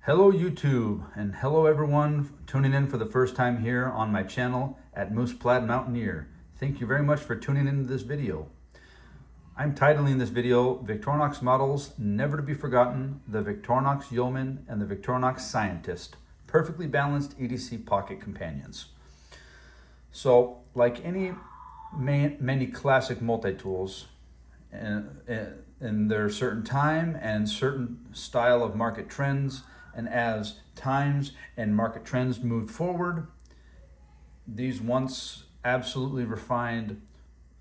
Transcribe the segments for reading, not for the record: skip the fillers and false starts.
Hello YouTube, and hello everyone tuning in for the first time here on my channel at Moose Plaid Mountaineer. Thank you very much for tuning into this video. I'm titling this video Victorinox Models Never to be Forgotten, the Victorinox Yeoman and the Victorinox Scientist, perfectly balanced EDC pocket companions. So like many classic multi-tools, in their certain time and certain style of market trends, and as times and market trends moved forward, these once absolutely refined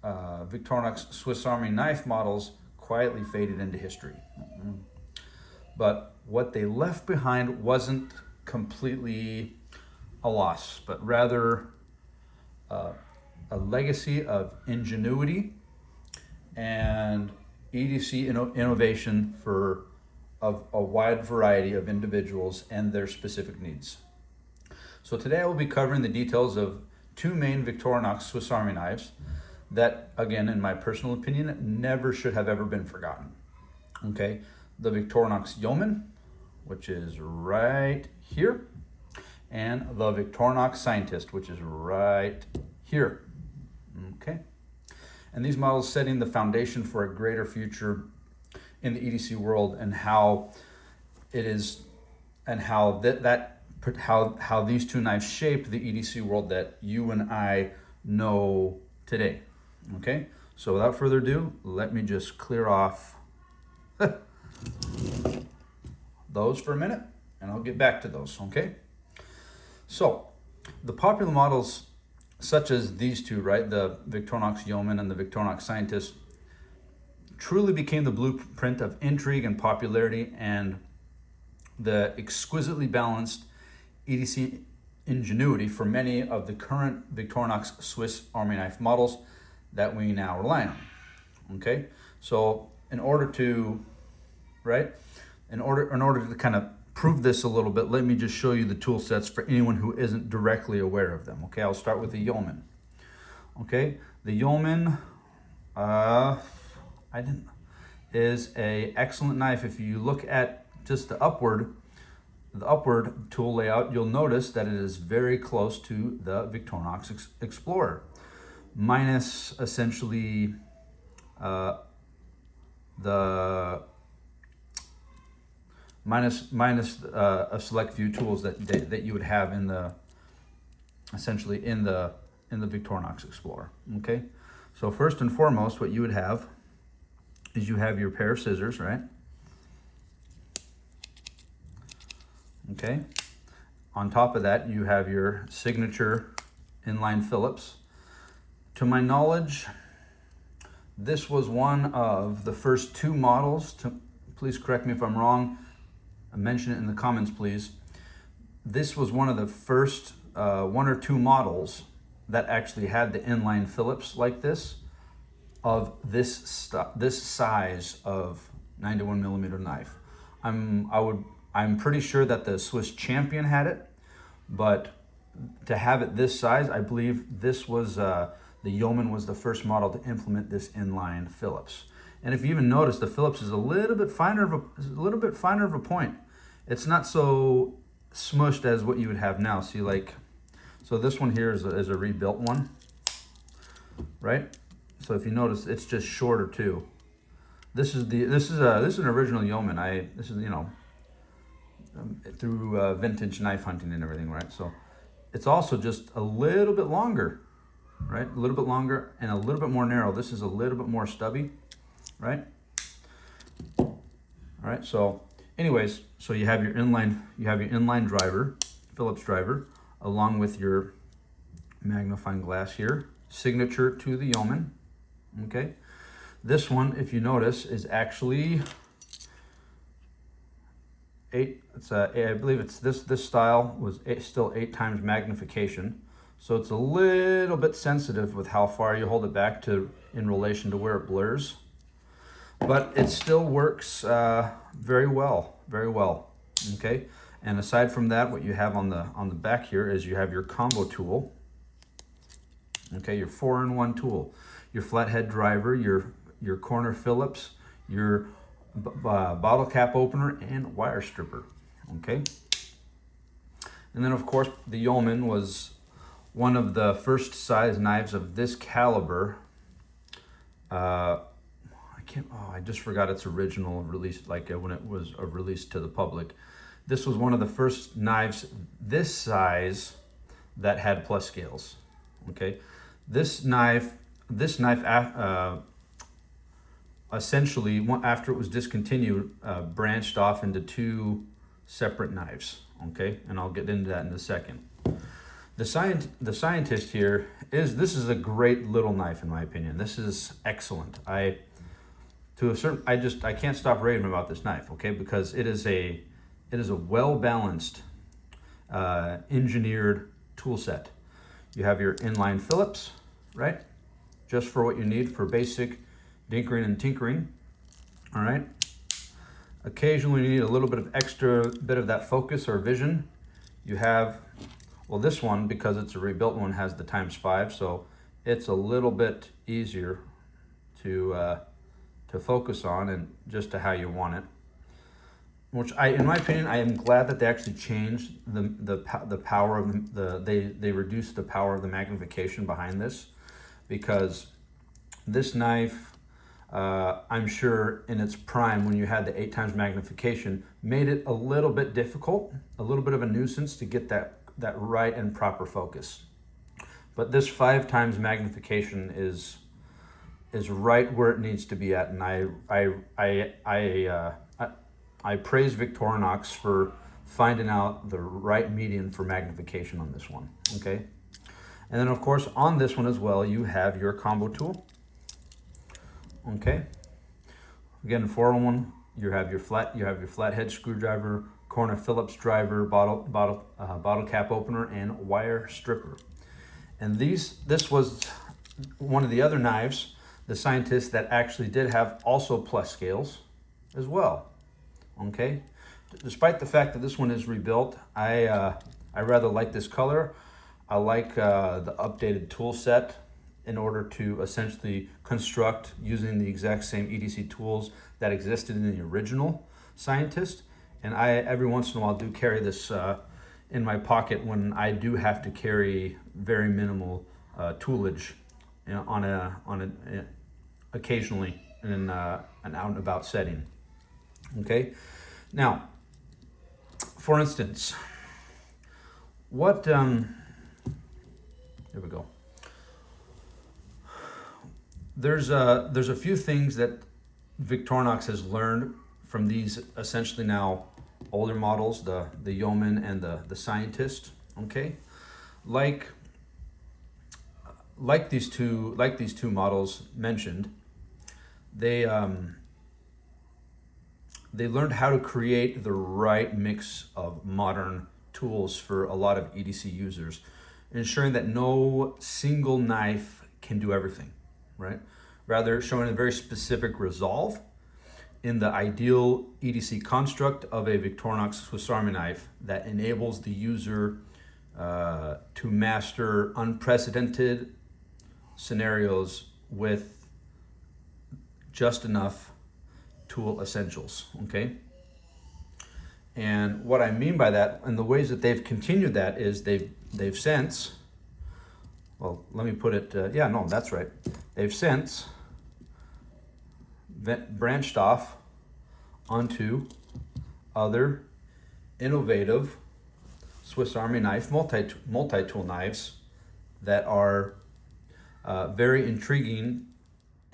Victorinox Swiss Army knife models quietly faded into history. But what they left behind wasn't completely a loss, but rather a legacy of ingenuity and EDC innovation of a wide variety of individuals and their specific needs. So today I will be covering the details of two main Victorinox Swiss Army knives that, again, in my personal opinion, never should have ever been forgotten. Okay, the Victorinox Yeoman, which is right here, and the Victorinox Scientist, which is right here. Okay, and these models setting the foundation for a greater future in the EDC world, and how it is, and how how these two knives shape the EDC world that you and I know today. Okay, so without further ado, let me just clear off those for a minute, and I'll get back to those. Okay, so the popular models such as these two, right, the Victorinox Yeoman and the Victorinox Scientist, truly became the blueprint of intrigue and popularity, and the exquisitely balanced EDC ingenuity for many of the current Victorinox Swiss Army knife models that we now rely on. Okay, so in order to kind of prove this a little bit, let me just show you the tool sets for anyone who isn't directly aware of them. Okay, I'll start with the Yeoman. Okay, the Yeoman is a excellent knife. If you look at just the upward tool layout, you'll notice that it is very close to the Victorinox Explorer, minus essentially minus a select few tools that you would have in the Victorinox Explorer. Okay, so first and foremost, what you would have is you have your pair of scissors, right? Okay, on top of that you have your signature inline Phillips. To my knowledge, this was one of the first two models please correct me if I'm wrong, mention it in the comments please. This was one of the first one or two models that actually had the inline Phillips like this, of this size of 91 millimeter knife. I'm pretty sure that the Swiss Champion had it, but to have it this size, I believe this was the Yeoman was the first model to implement this inline Phillips. And if you even notice, the Phillips is a little bit finer of a point. It's not so smushed as what you would have now. See, like, so this one here is a rebuilt one, right? So if you notice, it's just shorter too. This is an original Yeoman. This is, you know, through vintage knife hunting and everything, right? So it's also just a little bit longer, right? A little bit longer and a little bit more narrow. This is a little bit more stubby, right? All right. So anyways, so you have your inline driver, Phillips driver, along with your magnifying glass here, signature to the Yeoman. Okay, this one, if you notice, is actually I believe it's this style was still 8 times magnification, so it's a little bit sensitive with how far you hold it back in relation to where it blurs, but it still works very well. Okay, and aside from that, what you have on the back here is you have your combo tool. Okay, your 4-in-1 tool, your flathead driver, your corner Phillips, your bottle cap opener, and wire stripper. okay? And then of course the Yeoman was one of the first size knives of this caliber. I just forgot its original release, like when it was released to the public. This was one of the first knives this size that had plus scales, okay? This knife essentially, after it was discontinued, branched off into two separate knives, okay? And I'll get into that in a second. The Scientist here this is a great little knife in my opinion. This is excellent. I can't stop raving about this knife, okay? Because it is a well-balanced, engineered tool set. You have your inline Phillips, right? Just for what you need for basic dinkering and tinkering, all right? Occasionally you need a little bit of that focus or vision. You have, well, this one, because it's a rebuilt one, has the ×5, so it's a little bit easier to focus on and just to how you want it. Which in my opinion, I am glad that they actually changed the power of they reduced the power of the magnification behind this, because this knife, I'm sure in its prime when you had the 8x magnification, made it a little bit difficult, a little bit of a nuisance to get that right and proper focus. But this 5x magnification is right where it needs to be at, and I praise Victorinox for finding out the right median for magnification on this one, okay? And then of course on this one as well, you have your combo tool, okay? Again, 4-in-1, you have your flathead screwdriver, corner Phillips driver, bottle cap opener, and wire stripper. And this was one of the other knives, the Scientist, that actually did have also plus scales as well. Okay, despite the fact that this one is rebuilt, I rather like this color. I like the updated tool set in order to essentially construct using the exact same EDC tools that existed in the original Scientist. And I, every once in a while, do carry this in my pocket when I do have to carry very minimal toolage, you know, occasionally in an out and about setting. Okay, now, for instance, here we go. There's a few things that Victorinox has learned from these essentially now older models, the Yeoman and the Scientist. Okay, like these two models mentioned, they learned how to create the right mix of modern tools for a lot of EDC users, ensuring that no single knife can do everything, right? Rather, showing a very specific resolve in the ideal EDC construct of a Victorinox Swiss Army knife that enables the user to master unprecedented scenarios with just enough tool essentials, okay? And what I mean by that, and the ways that they've continued that, is they've since, well, let me put it, yeah, no, that's right. They've since branched off onto other innovative Swiss Army knife, multi-tool knives that are very intriguing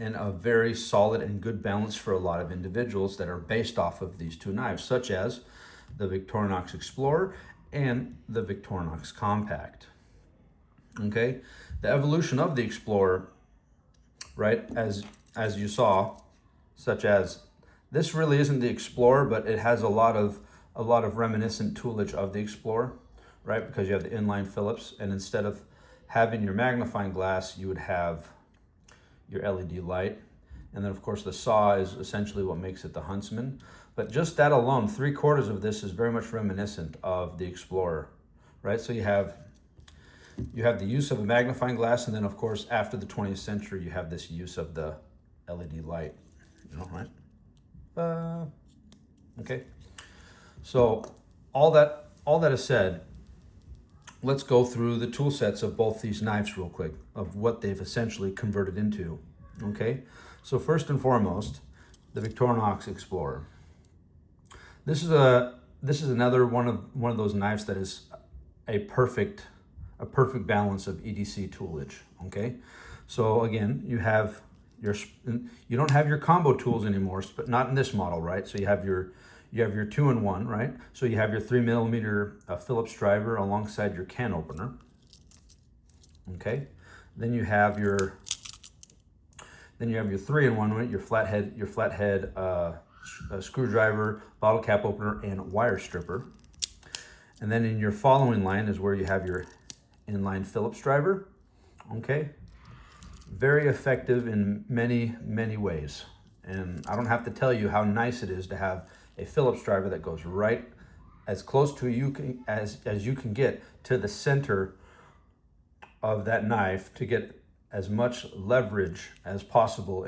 and a very solid and good balance for a lot of individuals that are based off of these two knives, such as the Victorinox Explorer and the Victorinox Compact. Okay, the evolution of the Explorer, right, as you saw, such as this really isn't the Explorer, but it has a lot of reminiscent toolage of the Explorer, right? Because you have the inline Phillips, and instead of having your magnifying glass, you would have your LED light. And then of course the saw is essentially what makes it the Huntsman. But just that alone, 3/4 of this is very much reminiscent of the Explorer, right? So you have the use of a magnifying glass, and then of course after the 20th century you have this use of the LED light, you know, right? Okay. So all that is said, let's go through the tool sets of both these knives real quick, of what they've essentially converted into. Okay, so first and foremost, the Victorinox Explorer. This is another one of those knives that is a perfect balance of EDC toolage. Okay, so again, you don't have your combo tools anymore, but not in this model, right? So you have your 2-in-1, right? So you have your 3mm Phillips driver alongside your can opener. Okay, then you have your 3-in-1, right? Your flathead screwdriver, bottle cap opener, and wire stripper. And then in your following line is where you have your inline Phillips driver. Okay, very effective in many ways. And I don't have to tell you how nice it is to have a Phillips driver that goes right as close to you as you can get to the center of that knife to get as much leverage as possible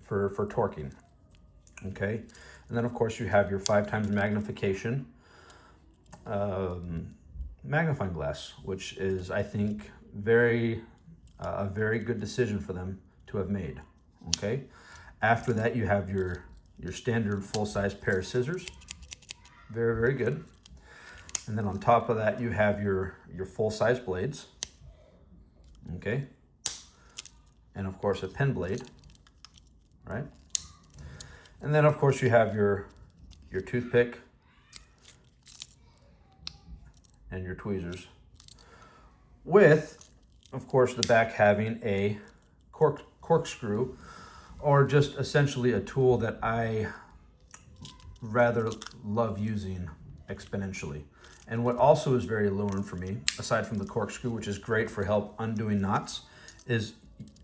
for torquing. Okay, and then of course you have your 5x magnification magnifying glass, which is, I think, a very good decision for them to have made. Okay, after that you have your standard full-size pair of scissors, very good. And then on top of that you have your full-size blades. Okay, and of course a pen blade, right? And then of course you have your toothpick and your tweezers, with of course the back having a corkscrew, or just essentially a tool that I rather love using exponentially. And what also is very alluring for me, aside from the corkscrew, which is great for help undoing knots, is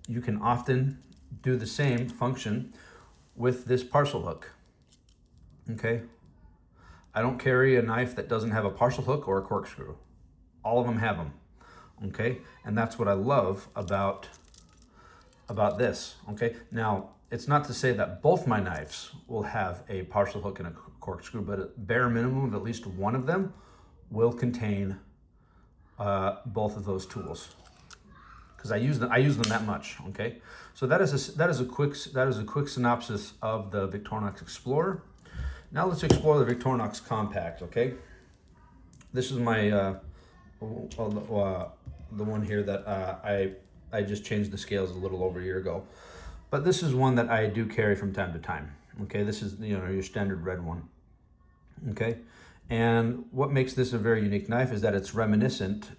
you can often do the same function with this parcel hook. Okay, I don't carry a knife that doesn't have a parcel hook or a corkscrew. All of them have them. Okay, and that's what I love about this. Okay, now it's not to say that both my knives will have a parcel hook and a corkscrew, but at bare minimum of at least one of them will contain both of those tools, because I use them that much. Okay, so that is a quick synopsis of the Victorinox Explorer. Now let's explore the Victorinox Compact. Okay, this is my the one here that I just changed the scales a little over a year ago, but this is one that I do carry from time to time. Okay, this is your standard red one. Okay, and what makes this a very unique knife is that it's reminiscent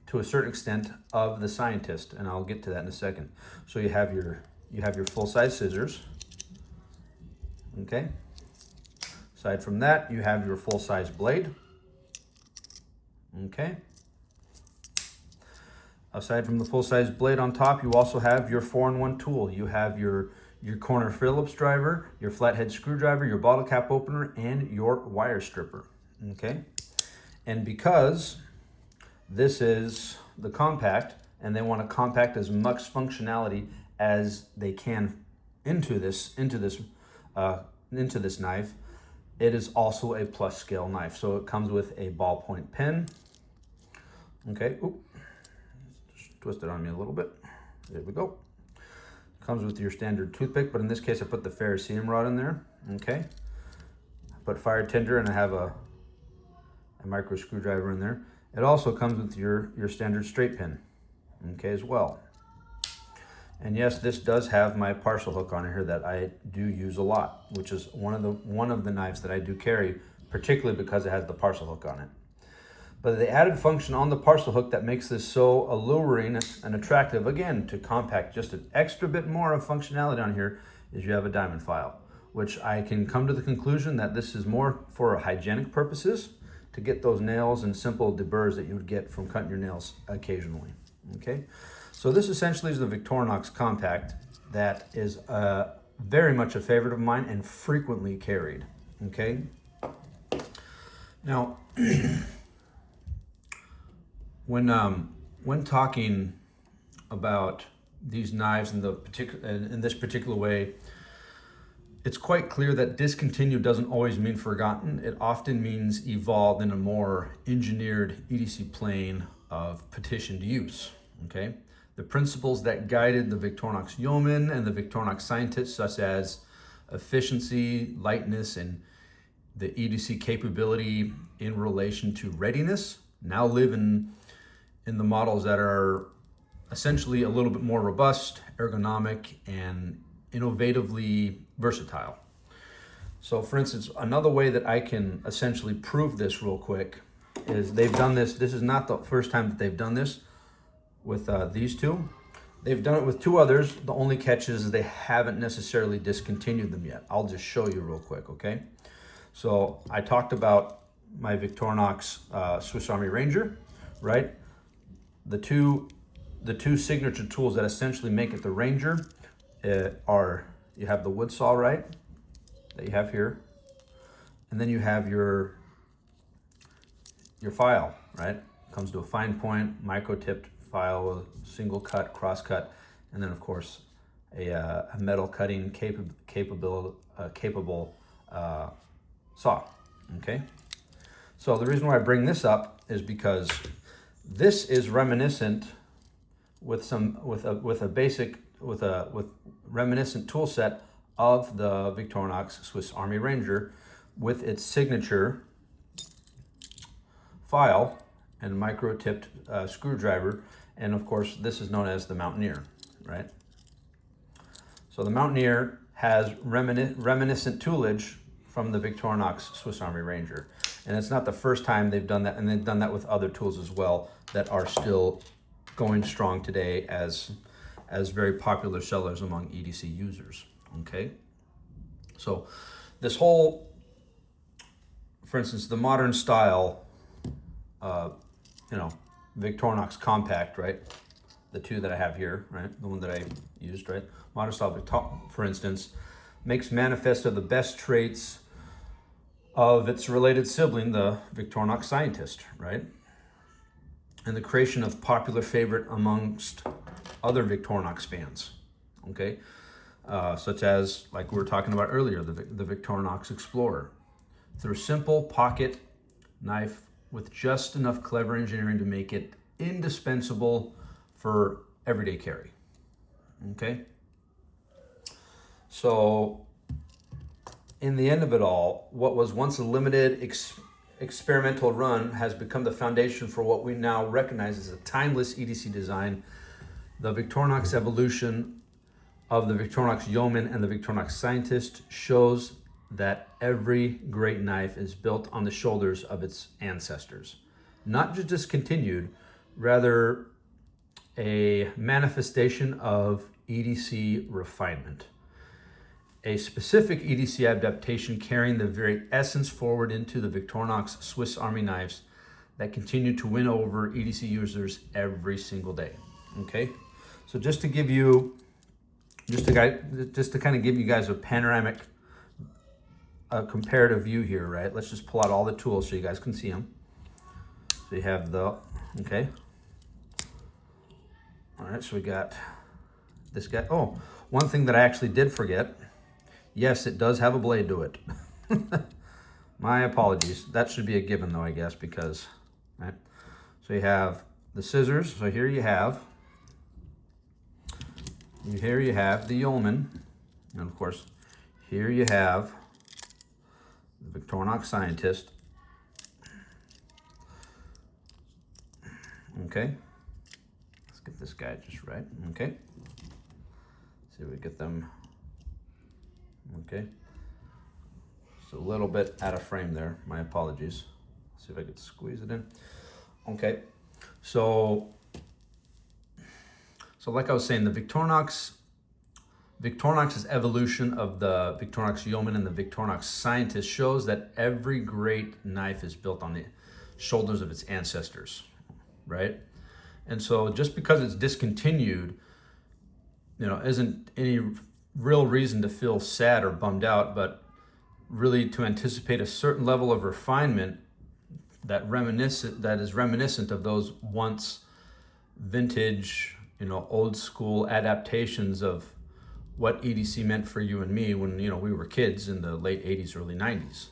to a certain extent of the Scientist, and I'll get to that in a second. So you have your full-size scissors. Okay, aside from that you have your full-size blade. Okay, aside from the full-size blade on top, you also have your 4-in-1 tool. You have your corner Phillips driver, your flathead screwdriver, your bottle cap opener, and your wire stripper. Okay, and because this is the Compact and they want to compact as much functionality as they can into this knife, it is also a plus scale knife. So it comes with a ballpoint pen. Okay, just twist it on me a little bit. There we go. Comes with your standard toothpick, but in this case I put the ferrocerium rod in there. Okay, I put fire tinder, and I have a micro screwdriver in there. It also comes with your standard straight pin, okay, as well. And yes, this does have my parcel hook on here that I do use a lot, which is one of the knives that I do carry, particularly because it has the parcel hook on it. But the added function on the parcel hook that makes this so alluring and attractive, again, to compact just an extra bit more of functionality on here, is you have a diamond file, which I can come to the conclusion that this is more for hygienic purposes, to get those nails and simple deburrs that you would get from cutting your nails occasionally. Okay, so this essentially is the Victorinox Compact that is very much a favorite of mine and frequently carried. Okay, now when talking about these knives in this particular way, it's quite clear that discontinued doesn't always mean forgotten. It often means evolved in a more engineered EDC plane of petitioned use, okay? The principles that guided the Victorinox Yeoman and the Victorinox scientists, such as efficiency, lightness, and the EDC capability in relation to readiness, now live in the models that are essentially a little bit more robust, ergonomic, and innovatively versatile. So for instance, another way that I can essentially prove this real quick is they've done this. This is not the first time that they've done this with these two. They've done it with two others. The only catch is they haven't necessarily discontinued them yet. I'll just show you real quick, okay? So I talked about my Victorinox Swiss Army Ranger, right? The two signature tools that essentially make it the Ranger are, you have the wood saw, right, that you have here, and then you have your file, right? Comes to a fine point, micro-tipped file with single cut, cross cut, and then of course a metal cutting capable saw. Okay, so the reason why I bring this up is because this is reminiscent with reminiscent tool set of the Victorinox Swiss Army Ranger with its signature file and micro-tipped screwdriver, and of course this is known as the Mountaineer, right? So the Mountaineer has reminiscent toolage from the Victorinox Swiss Army Ranger, and it's not the first time they've done that, and they've done that with other tools as well that are still going strong today as very popular sellers among EDC users. Okay, so this whole, for instance, the modern style, Victorinox Compact, right? The two that I have here, right? The one that I used, right? Modern style, for instance, makes manifest of the best traits of its related sibling, the Victorinox Scientist, right? And the creation of popular favorite amongst other Victorinox fans, okay? Such as, like we were talking about earlier, the Victorinox Explorer. Through simple pocket knife with just enough clever engineering to make it indispensable for everyday carry, okay? So in the end of it all, what was once a limited experimental run has become the foundation for what we now recognize as a timeless EDC design. The Victorinox evolution of the Victorinox Yeoman and the Victorinox Scientist shows that every great knife is built on the shoulders of its ancestors. Not just discontinued, rather a manifestation of EDC refinement. A specific EDC adaptation carrying the very essence forward into the Victorinox Swiss Army knives that continue to win over EDC users every single day. Okay, so just to give you, just to kind of give you guys a panoramic, comparative view here, right? Let's just pull out all the tools so you guys can see them. So you have the, okay. All right, so we got this guy. Oh, one thing that I actually did forget. Yes, it does have a blade to it. My apologies. That should be a given though, I guess, because, right? So you have the scissors. So here you have the Yeoman. And of course, here you have the Victorinox Scientist. Okay. Let's get this guy just right. Okay. See if we get them. Okay, it's a little bit out of frame there. My apologies. See if I could squeeze it in. Okay, so like I was saying, the Victorinox's evolution of the Victorinox Yeoman and the Victorinox Scientist shows that every great knife is built on the shoulders of its ancestors, right? And so just because it's discontinued, isn't any real reason to feel sad or bummed out, but really to anticipate a certain level of refinement that is reminiscent of those once vintage, old school adaptations of what EDC meant for you and me when we were kids in the late 80s, early 90s,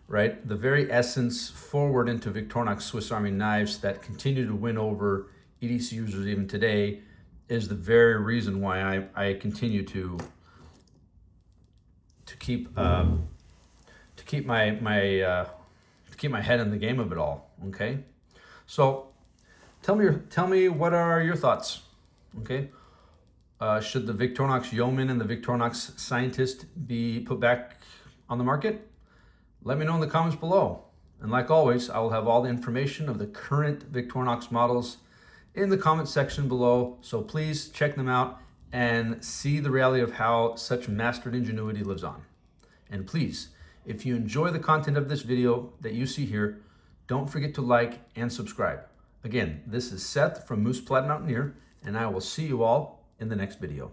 right? The very essence forward into Victorinox Swiss Army knives that continue to win over EDC users even today is the very reason why I continue to keep my head in the game of it all. Okay, so tell me what are your thoughts? Okay, should the Victorinox Yeoman and the Victorinox Scientist be put back on the market? Let me know in the comments below. And like always, I will have all the information of the current Victorinox models in the comment section below. So please check them out and see the reality of how such mastered ingenuity lives on. And please, if you enjoy the content of this video that you see here, don't forget to like and subscribe. Again, this is Seth from Moose Plaid Mountaineer, and I will see you all in the next video.